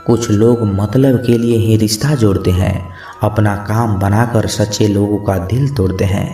कुछ लोग मतलब के लिए ही रिश्ता जोड़ते हैं, अपना काम बनाकर सच्चे लोगों का दिल तोड़ते हैं।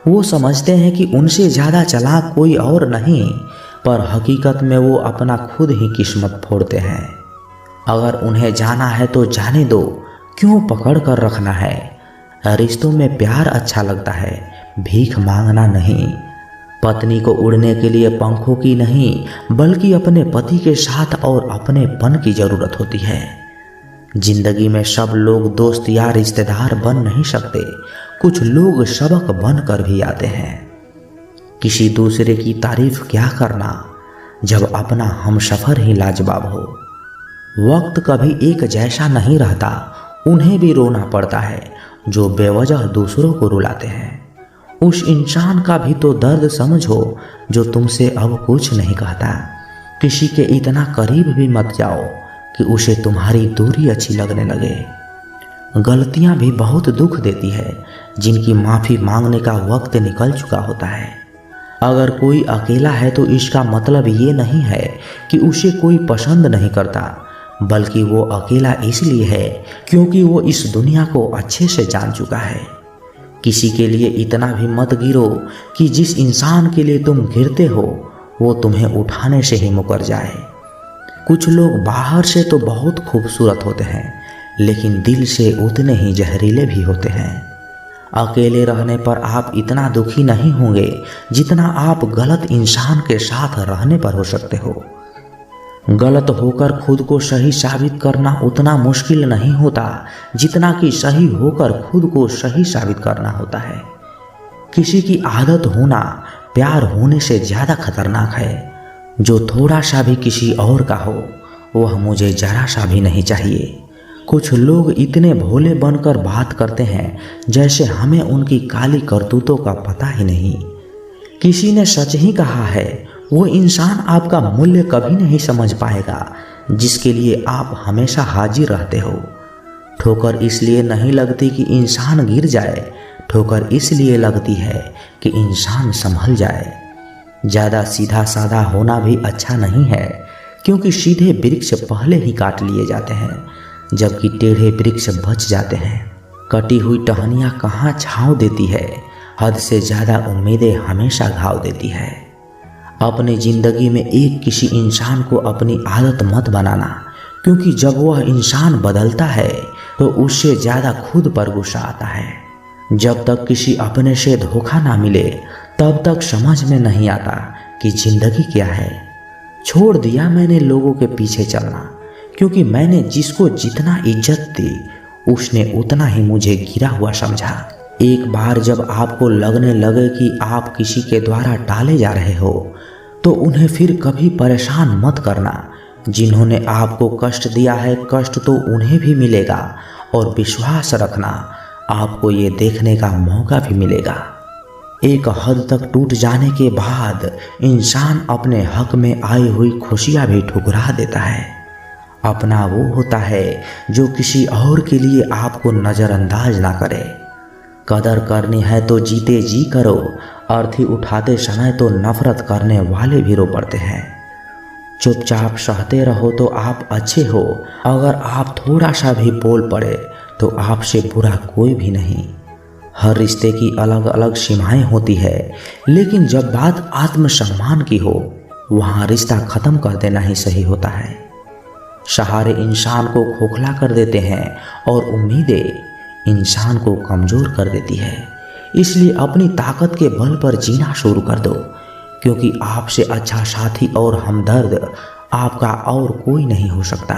वो समझते हैं कि उनसे ज़्यादा चालाक कोई और नहीं, पर हकीकत में वो अपना खुद ही किस्मत फोड़ते हैं। अगर उन्हें जाना है तो जाने दो, क्यों पकड़ कर रखना है। रिश्तों में प्यार अच्छा लगता है, भीख मांगना नहीं। पत्नी को उड़ने के लिए पंखों की नहीं, बल्कि अपने पति के साथ और अपनेपन की ज़रूरत होती है। जिंदगी में सब लोग दोस्त या रिश्तेदार बन नहीं सकते, कुछ लोग सबक बन कर भी आते हैं। किसी दूसरे की तारीफ क्या करना जब अपना हमसफर ही लाजवाब हो। वक्त कभी एक जैसा नहीं रहता, उन्हें भी रोना पड़ता है जो बेवजह दूसरों को रुलाते हैं। उस इंसान का भी तो दर्द समझो जो तुमसे अब कुछ नहीं कहता। किसी के इतना करीब भी मत जाओ कि उसे तुम्हारी दूरी अच्छी लगने लगे। गलतियां भी बहुत दुख देती है, जिनकी माफ़ी मांगने का वक्त निकल चुका होता है। अगर कोई अकेला है तो इसका मतलब ये नहीं है कि उसे कोई पसंद नहीं करता, बल्कि वो अकेला इसलिए है क्योंकि वो इस दुनिया को अच्छे से जान चुका है। किसी के लिए इतना भी मत गिरो कि जिस इंसान के लिए तुम गिरते हो वो तुम्हें उठाने से ही मुकर जाए। कुछ लोग बाहर से तो बहुत खूबसूरत होते हैं, लेकिन दिल से उतने ही जहरीले भी होते हैं। अकेले रहने पर आप इतना दुखी नहीं होंगे जितना आप गलत इंसान के साथ रहने पर हो सकते हो। गलत होकर खुद को सही साबित करना उतना मुश्किल नहीं होता जितना कि सही होकर खुद को सही साबित करना होता है। किसी की आदत होना प्यार होने से ज़्यादा खतरनाक है। जो थोड़ा सा भी किसी और का हो वह मुझे जरा सा भी नहीं चाहिए। कुछ लोग इतने भोले बनकर बात करते हैं जैसे हमें उनकी काली करतूतों का पता ही नहीं। किसी ने सच ही कहा है, वो इंसान आपका मूल्य कभी नहीं समझ पाएगा जिसके लिए आप हमेशा हाजिर रहते हो। ठोकर इसलिए नहीं लगती कि इंसान गिर जाए, ठोकर इसलिए लगती है कि इंसान संभल जाए। ज़्यादा सीधा साधा होना भी अच्छा नहीं है, क्योंकि सीधे वृक्ष पहले ही काट लिए जाते हैं, जबकि टेढ़े वृक्ष बच जाते हैं। कटी हुई टहनियाँ कहाँ छाँव देती है, हद से ज़्यादा उम्मीदें हमेशा घाव देती है। अपनी ज़िंदगी में एक किसी इंसान को अपनी आदत मत बनाना, क्योंकि जब वह इंसान बदलता है तो उससे ज़्यादा खुद पर गुस्सा आता है। जब तक किसी अपने से धोखा ना मिले तब तक समझ में नहीं आता कि ज़िंदगी क्या है। छोड़ दिया मैंने लोगों के पीछे चलना, क्योंकि मैंने जिसको जितना इज्जत दी उसने उतना ही मुझे गिरा हुआ समझा। एक बार जब आपको लगने लगे कि आप किसी के द्वारा टाले जा रहे हो तो उन्हें फिर कभी परेशान मत करना। जिन्होंने आपको कष्ट दिया है कष्ट तो उन्हें भी मिलेगा, और विश्वास रखना आपको ये देखने का मौका भी मिलेगा। एक हद तक टूट जाने के बाद इंसान अपने हक में आई हुई खुशियाँ भी ठुकरा देता है। अपना वो होता है जो किसी और के लिए आपको नज़रअंदाज ना करे। कदर करनी है तो जीते जी करो, अर्थी उठाते समय तो नफरत करने वाले भी रो पड़ते हैं। चुपचाप सहते रहो तो आप अच्छे हो, अगर आप थोड़ा सा भी बोल पड़े तो आपसे बुरा कोई भी नहीं। हर रिश्ते की अलग अलग सीमाएं होती है, लेकिन जब बात आत्मसम्मान की हो वहाँ रिश्ता ख़त्म कर देना ही सही होता है। सहारे इंसान को खोखला कर देते हैं और उम्मीदें इंसान को कमज़ोर कर देती है। इसलिए अपनी ताकत के बल पर जीना शुरू कर दो, क्योंकि आपसे अच्छा साथी और हमदर्द आपका और कोई नहीं हो सकता।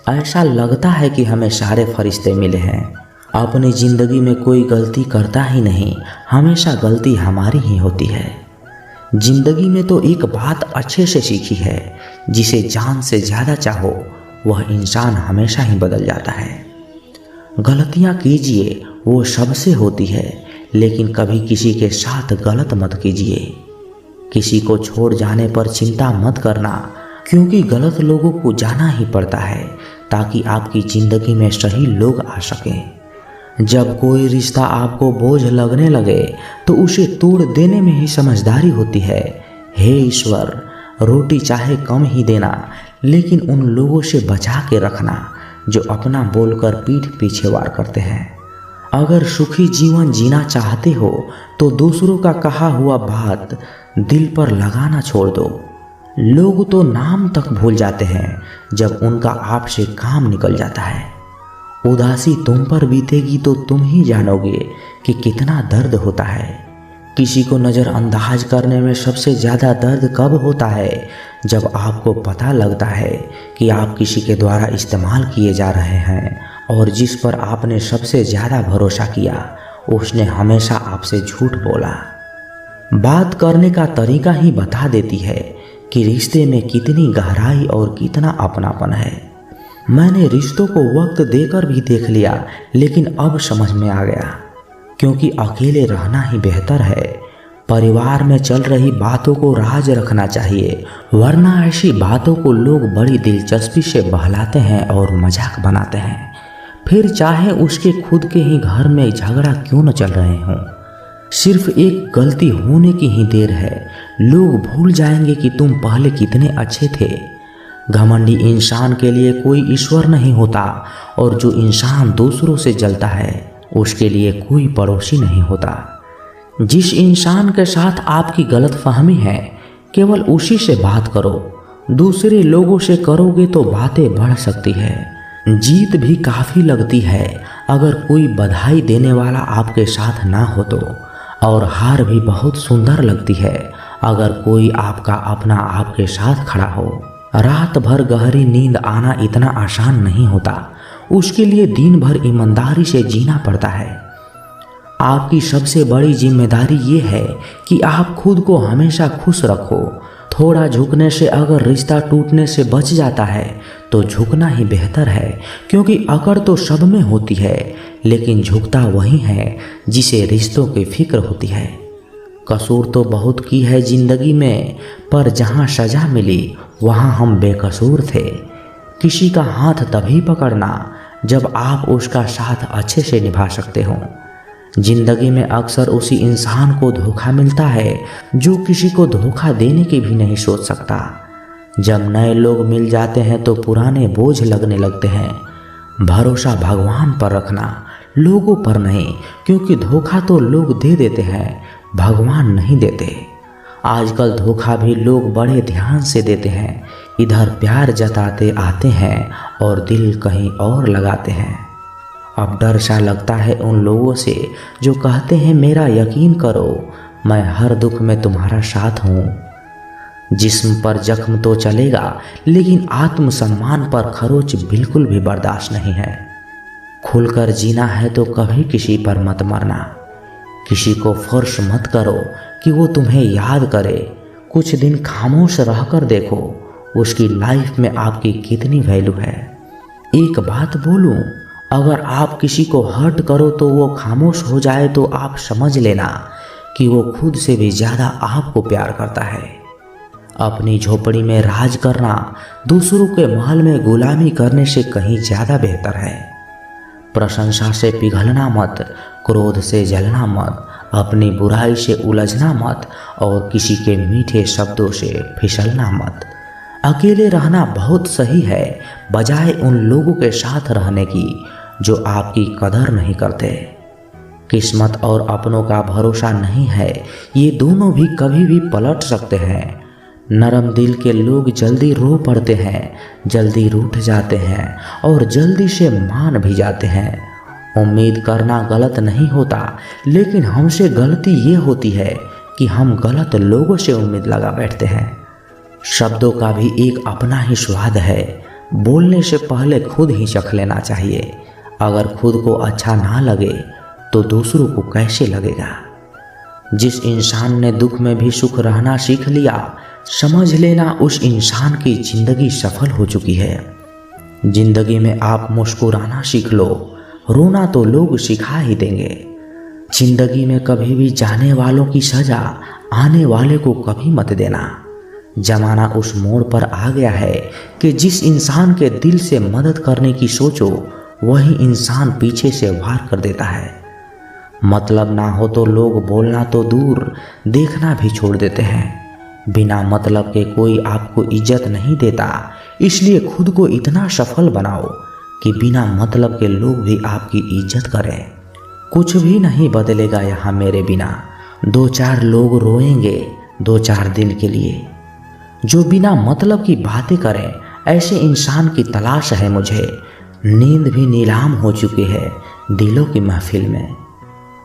ऐसा लगता है कि हमें सारे फरिश्ते मिले हैं। अपनी ज़िंदगी में कोई गलती करता ही नहीं, हमेशा गलती हमारी ही होती है। ज़िंदगी में तो एक बात अच्छे से सीखी है, जिसे जान से ज़्यादा चाहो वह इंसान हमेशा ही बदल जाता है। गलतियाँ कीजिए, वो सबसे होती है, लेकिन कभी किसी के साथ गलत मत कीजिए। किसी को छोड़ जाने पर चिंता मत करना, क्योंकि गलत लोगों को जाना ही पड़ता है ताकि आपकी ज़िंदगी में सही लोग आ सकें। जब कोई रिश्ता आपको बोझ लगने लगे तो उसे तोड़ देने में ही समझदारी होती है। हे ईश्वर, रोटी चाहे कम ही देना, लेकिन उन लोगों से बचा के रखना जो अपना बोलकर पीठ पीछे वार करते हैं। अगर सुखी जीवन जीना चाहते हो तो दूसरों का कहा हुआ बात दिल पर लगाना छोड़ दो। लोग तो नाम तक भूल जाते हैं जब उनका आपसे काम निकल जाता है। उदासी तुम पर बीतेगी तो तुम ही जानोगे कि कितना दर्द होता है। किसी को नज़रअंदाज करने में सबसे ज़्यादा दर्द कब होता है? जब आपको पता लगता है कि आप किसी के द्वारा इस्तेमाल किए जा रहे हैं और जिस पर आपने सबसे ज़्यादा भरोसा किया उसने हमेशा आपसे झूठ बोला। बात करने का तरीका ही बता देती है कि रिश्ते में कितनी गहराई और कितना अपनापन है। मैंने रिश्तों को वक्त देकर भी देख लिया, लेकिन अब समझ में आ गया, क्योंकि अकेले रहना ही बेहतर है। परिवार में चल रही बातों को राज रखना चाहिए, वरना ऐसी बातों को लोग बड़ी दिलचस्पी से बहलाते हैं और मजाक बनाते हैं। फिर चाहे उसके खुद के ही घर में झगड़ा क्यों न चल रहे हों, सिर्फ एक गलती होने की ही देर है, लोग भूल जाएंगे कि तुम पहले कितने अच्छे थे। घमंडी इंसान के लिए कोई ईश्वर नहीं होता, और जो इंसान दूसरों से जलता है उसके लिए कोई पड़ोसी नहीं होता। जिस इंसान के साथ आपकी गलतफहमी है केवल उसी से बात करो, दूसरे लोगों से करोगे तो बातें बढ़ सकती है। जीत भी काफ़ी लगती है अगर कोई बधाई देने वाला आपके साथ ना हो तो, और हार भी बहुत सुंदर लगती है अगर कोई आपका अपना आपके साथ खड़ा हो। रात भर गहरी नींद आना इतना आसान नहीं होता, उसके लिए दिन भर ईमानदारी से जीना पड़ता है। आपकी सबसे बड़ी जिम्मेदारी ये है कि आप खुद को हमेशा खुश रखो। थोड़ा झुकने से अगर रिश्ता टूटने से बच जाता है तो झुकना ही बेहतर है, क्योंकि अकड़ तो सब में होती है, लेकिन झुकता वही है जिसे रिश्तों की फिक्र होती है। कसूर तो बहुत की है जिंदगी में, पर जहाँ सजा मिली वहाँ हम बेकसूर थे। किसी का हाथ तभी पकड़ना जब आप उसका साथ अच्छे से निभा सकते हो। जिंदगी में अक्सर उसी इंसान को धोखा मिलता है जो किसी को धोखा देने की भी नहीं सोच सकता। जब नए लोग मिल जाते हैं तो पुराने बोझ लगने लगते हैं। भरोसा भगवान पर रखना, लोगों पर नहीं, क्योंकि धोखा तो लोग दे देते हैं, भगवान नहीं देते। आजकल धोखा भी लोग बड़े ध्यान से देते हैं। इधर प्यार जताते आते हैं और दिल कहीं और लगाते हैं। अब डर सा लगता है उन लोगों से जो कहते हैं मेरा यकीन करो, मैं हर दुख में तुम्हारा साथ हूँ। जिस्म पर जख्म तो चलेगा, लेकिन आत्मसम्मान पर खरोच बिल्कुल भी बर्दाश्त नहीं है। खुलकर जीना है तो कभी किसी पर मत मरना। किसी को फोर्स मत करो कि वो तुम्हें याद करे। कुछ दिन खामोश रहकर देखो उसकी लाइफ में आपकी कितनी वैल्यू है। एक बात बोलूं, अगर आप किसी को हर्ट करो तो वो खामोश हो जाए तो आप समझ लेना कि वो खुद से भी ज़्यादा आपको प्यार करता है। अपनी झोपड़ी में राज करना दूसरों के महल में गुलामी करने से कहीं ज़्यादा बेहतर है। प्रशंसा से पिघलना मत, क्रोध से जलना मत, अपनी बुराई से उलझना मत और किसी के मीठे शब्दों से फिसलना मत। अकेले रहना बहुत सही है, बजाय उन लोगों के साथ रहने की जो आपकी कदर नहीं करते। किस्मत और अपनों का भरोसा नहीं है, ये दोनों भी कभी भी पलट सकते हैं। नरम दिल के लोग जल्दी रो पड़ते हैं, जल्दी रूठ जाते हैं और जल्दी से मान भी जाते हैं। उम्मीद करना गलत नहीं होता, लेकिन हमसे गलती ये होती है कि हम गलत लोगों से उम्मीद लगा बैठते हैं। शब्दों का भी एक अपना ही स्वाद है, बोलने से पहले खुद ही चख लेना चाहिए। अगर खुद को अच्छा ना लगे तो दूसरों को कैसे लगेगा। जिस इंसान ने दुख में भी सुख रहना सीख लिया, समझ लेना उस इंसान की जिंदगी सफल हो चुकी है। जिंदगी में आप मुस्कुराना सीख लो, रोना तो लोग सिखा ही देंगे। जिंदगी में कभी भी जाने वालों की सजा आने वाले को कभी मत देना। जमाना उस मोड़ पर आ गया है कि जिस इंसान के दिल से मदद करने की सोचो वही इंसान पीछे से वार कर देता है। मतलब ना हो तो लोग बोलना तो दूर, देखना भी छोड़ देते हैं। बिना मतलब के कोई आपको इज्जत नहीं देता, इसलिए खुद को इतना सफल बनाओ कि बिना मतलब के लोग भी आपकी इज्जत करें। कुछ भी नहीं बदलेगा यहाँ मेरे बिना। 2-4 लोग रोएंगे 2-4 दिन के लिए। जो बिना मतलब की बातें करें, ऐसे इंसान की तलाश है मुझे। नींद भी नीलाम हो चुकी है दिलों की महफिल में।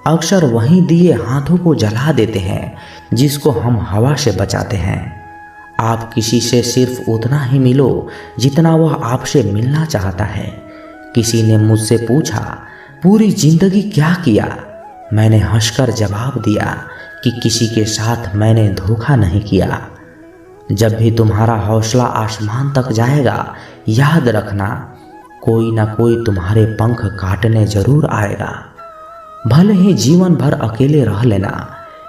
अक्सर वही दिए हाथों को जला देते हैं जिसको हम हवा से बचाते हैं। आप किसी से सिर्फ उतना ही मिलो जितना वह आपसे मिलना चाहता है। किसी ने मुझसे पूछा, पूरी जिंदगी क्या किया? मैंने हंसकर जवाब दिया कि किसी के साथ मैंने धोखा नहीं किया। जब भी तुम्हारा हौसला आसमान तक जाएगा, याद रखना कोई ना कोई तुम्हारे पंख काटने जरूर आएगा। भले ही जीवन भर अकेले रह लेना,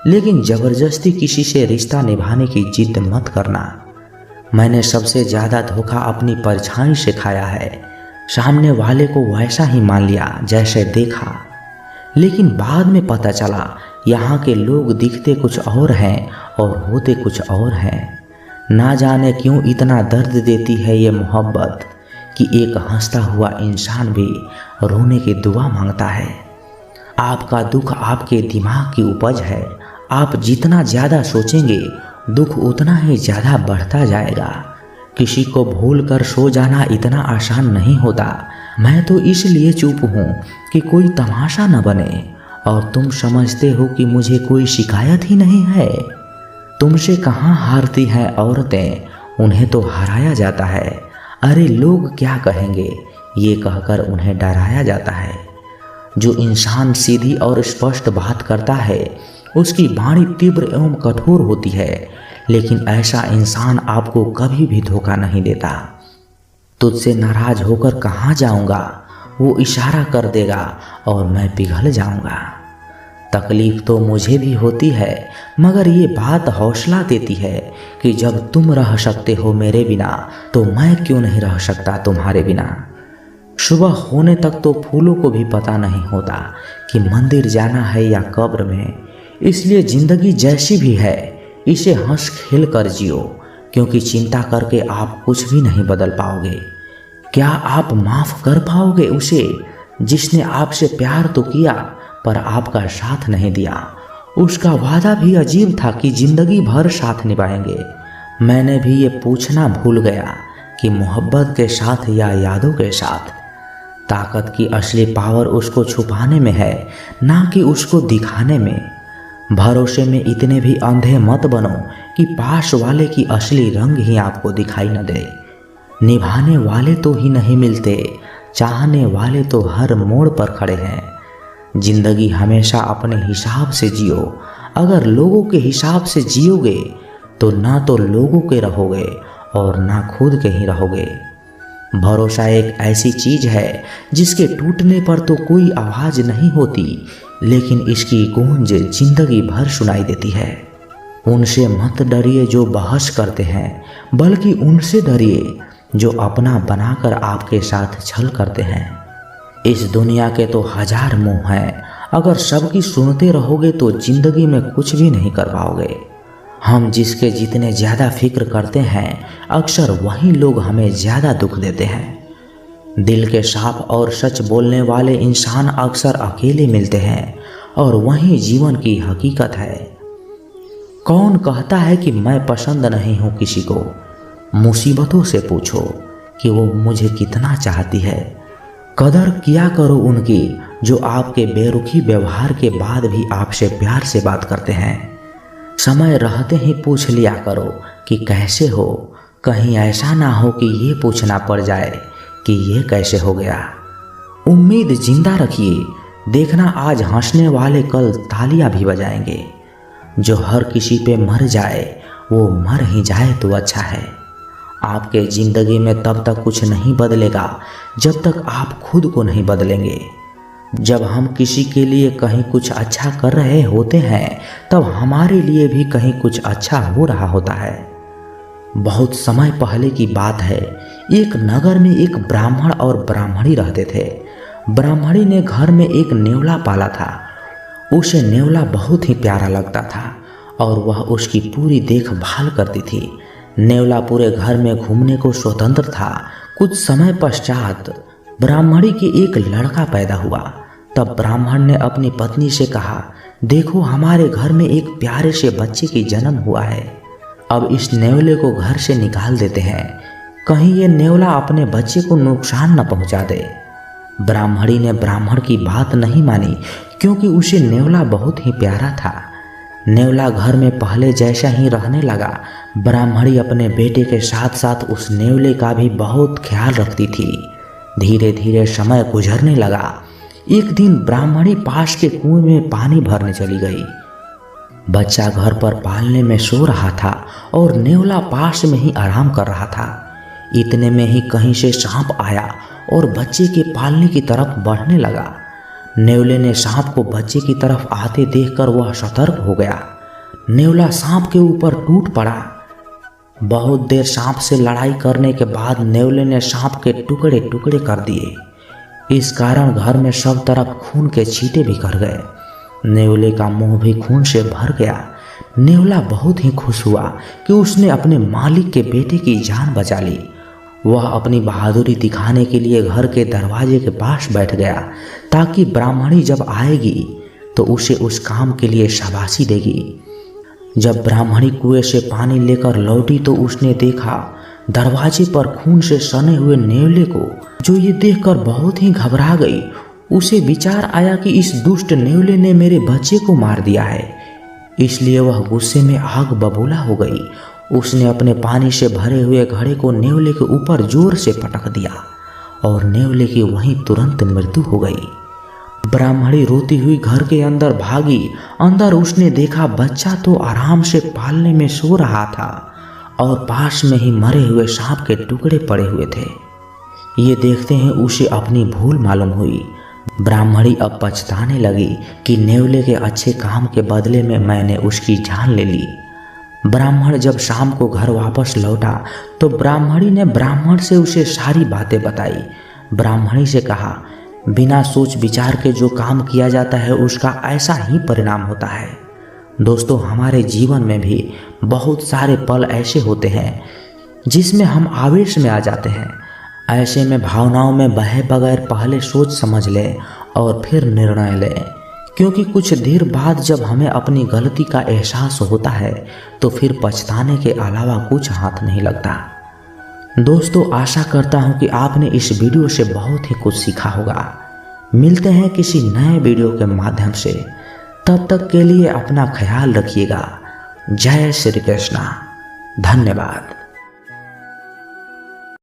लेकिन जबरदस्ती किसी से रिश्ता निभाने की जिद मत करना। मैंने सबसे ज़्यादा धोखा अपनी परछाई से खाया है। सामने वाले को वैसा ही मान लिया जैसे देखा, लेकिन बाद में पता चला यहाँ के लोग दिखते कुछ और हैं और होते कुछ और हैं। ना जाने क्यों इतना दर्द देती है ये मोहब्बत कि एक हंसता हुआ इंसान भी रोने की दुआ मांगता है। आपका दुख आपके दिमाग की उपज है। आप जितना ज़्यादा सोचेंगे, दुख उतना ही ज़्यादा बढ़ता जाएगा। किसी को भूल कर सो जाना इतना आसान नहीं होता। मैं तो इसलिए चुप हूँ कि कोई तमाशा न बने। और तुम समझते हो कि मुझे कोई शिकायत ही नहीं है। तुमसे कहाँ हारती हैं औरतें, उन्हें तो हराया जाता है। अरे लोग क्या कहेंगे, ये कहकर उन्हें डराया जाता है। जो इंसान सीधी और स्पष्ट बात करता है, उसकी वाणी तीव्र एवं कठोर होती है, लेकिन ऐसा इंसान आपको कभी भी धोखा नहीं देता। तुझसे नाराज होकर कहाँ जाऊंगा, वो इशारा कर देगा और मैं पिघल जाऊंगा। तकलीफ तो मुझे भी होती है, मगर ये बात हौसला देती है कि जब तुम रह सकते हो मेरे बिना, तो मैं क्यों नहीं रह सकता तुम्हारे बिना। सुबह होने तक तो फूलों को भी पता नहीं होता कि मंदिर जाना है या कब्र में। इसलिए जिंदगी जैसी भी है, इसे हंस खेल कर जियो, क्योंकि चिंता करके आप कुछ भी नहीं बदल पाओगे। क्या आप माफ कर पाओगे उसे जिसने आपसे प्यार तो किया पर आपका साथ नहीं दिया? उसका वादा भी अजीब था कि जिंदगी भर साथ निभाएंगे। मैंने भी ये पूछना भूल गया कि मोहब्बत के साथ या यादों के साथ। ताकत की असली पावर उसको छुपाने में है, ना कि उसको दिखाने में। भरोसे में इतने भी अंधे मत बनो कि पास वाले की असली रंग ही आपको दिखाई न दे। निभाने वाले तो ही नहीं मिलते, चाहने वाले तो हर मोड़ पर खड़े हैं। जिंदगी हमेशा अपने हिसाब से जियो। अगर लोगों के हिसाब से जियोगे तो ना तो लोगों के रहोगे और ना खुद के ही रहोगे। भरोसा एक ऐसी चीज है जिसके टूटने पर तो कोई आवाज नहीं होती, लेकिन इसकी गूंज जिंदगी भर सुनाई देती है। उनसे मत डरिए जो बहस करते हैं, बल्कि उनसे डरिए जो अपना बनाकर आपके साथ छल करते हैं। इस दुनिया के तो 1000 मुंह हैं, अगर सबकी सुनते रहोगे तो जिंदगी में कुछ भी नहीं कर पाओगे। हम जिसके जितने ज़्यादा फिक्र करते हैं, अक्सर वही लोग हमें ज़्यादा दुख देते हैं। दिल के साफ और सच बोलने वाले इंसान अक्सर अकेले मिलते हैं, और वही जीवन की हकीकत है। कौन कहता है कि मैं पसंद नहीं हूँ किसी को? मुसीबतों से पूछो कि वो मुझे कितना चाहती है। कदर किया करो उनकी जो आपके बेरुखी व्यवहार के बाद भी आपसे प्यार से बात करते हैं। समय रहते ही पूछ लिया करो कि कैसे हो, कहीं ऐसा ना हो कि ये पूछना पड़ जाए कि ये कैसे हो गया। उम्मीद जिंदा रखिए, देखना आज हंसने वाले कल तालियां भी बजाएंगे। जो हर किसी पे मर जाए वो मर ही जाए तो अच्छा है। आपके ज़िंदगी में तब तक कुछ नहीं बदलेगा जब तक आप खुद को नहीं बदलेंगे। जब हम किसी के लिए कहीं कुछ अच्छा कर रहे होते हैं, तब हमारे लिए भी कहीं कुछ अच्छा हो रहा होता है। बहुत समय पहले की बात है, एक नगर में एक ब्राह्मण और ब्राह्मणी रहते थे। ब्राह्मणी ने घर में एक नेवला पाला था। उसे नेवला बहुत ही प्यारा लगता था और वह उसकी पूरी देखभाल करती थी। नेवला पूरे घर में घूमने को स्वतंत्र था। कुछ समय पश्चात ब्राह्मणी के एक लड़का पैदा हुआ। तब ब्राह्मण ने अपनी पत्नी से कहा, देखो हमारे घर में एक प्यारे से बच्चे की जन्म हुआ है। अब इस नेवले को घर से निकाल देते हैं, कहीं ये नेवला अपने बच्चे को नुकसान न पहुंचा दे। ब्राह्मणी ने ब्राह्मण की बात नहीं मानी क्योंकि उसे नेवला बहुत ही प्यारा था। नेवला घर में पहले जैसा ही रहने लगा। ब्राह्मणी अपने बेटे के साथ साथ उस नेवले का भी बहुत ख्याल रखती थी। धीरे धीरे समय गुजरने लगा। एक दिन ब्राह्मणी पास के कुएं में पानी भरने चली गई। बच्चा घर पर पालने में सो रहा था और नेवला पास में ही आराम कर रहा था। इतने में ही कहीं से सांप आया और बच्चे के पालने की तरफ बढ़ने लगा। नेवले ने सांप को बच्चे की तरफ आते देखकर वह सतर्क हो गया। नेवला सांप के ऊपर टूट पड़ा। बहुत देर सांप से लड़ाई करने के बाद नेवले ने सांप के टुकड़े टुकड़े कर दिए। इस कारण घर में सब तरफ खून के छींटे बिखर गए। नेवले का मुंह भी खून से भर गया। नेवला बहुत ही खुश हुआ कि उसने अपने मालिक के बेटे की जान बचा ली। वह अपनी बहादुरी दिखाने के लिए घर के दरवाजे के पास बैठ गया ताकि ब्राह्मणी जब आएगी तो उसे उस काम के लिए शाबाशी देगी। जब ब्राह्मणी कुएं से पानी लेकर लौटी तो उसने देखा दरवाजे पर खून से सने हुए नेवले को, जो ये देखकर बहुत ही घबरा गई। उसे विचार आया कि इस दुष्ट नेवले ने मेरे बच्चे को मार दिया है, इसलिए वह गुस्से में आग बबूला हो गई। उसने अपने पानी से भरे हुए घड़े को नेवले के ऊपर जोर से पटक दिया और नेवले की वहीं तुरंत मृत्यु हो गई। ब्राह्मणी रोती हुई घर के अंदर भागी। अंदर उसने देखा बच्चा तो आराम से पालने में सो रहा था और पास में ही मरे हुए सांप के टुकड़े पड़े हुए थे। ये देखते हैं उसे अपनी भूल मालूम हुई। ब्राह्मणी अब पछताने लगी कि नेवले के अच्छे काम के बदले में मैंने उसकी जान ले ली। ब्राह्मण जब शाम को घर वापस लौटा तो ब्राह्मणी ने ब्राह्मण से उसे सारी बातें बताई। ब्राह्मणी से कहा, बिना सोच विचार के जो काम किया जाता है उसका ऐसा ही परिणाम होता है। दोस्तों, हमारे जीवन में भी बहुत सारे पल ऐसे होते हैं जिसमें हम आवेश में आ जाते हैं। ऐसे में भावनाओं में बहे बगैर पहले सोच समझ लें और फिर निर्णय लें, क्योंकि कुछ देर बाद जब हमें अपनी गलती का एहसास होता है तो फिर पछताने के अलावा कुछ हाथ नहीं लगता। दोस्तों, आशा करता हूँ कि आपने इस वीडियो से बहुत ही कुछ सीखा होगा। मिलते हैं किसी नए वीडियो के माध्यम से। तब तक के लिए अपना ख्याल रखिएगा। जय श्री कृष्णा। धन्यवाद।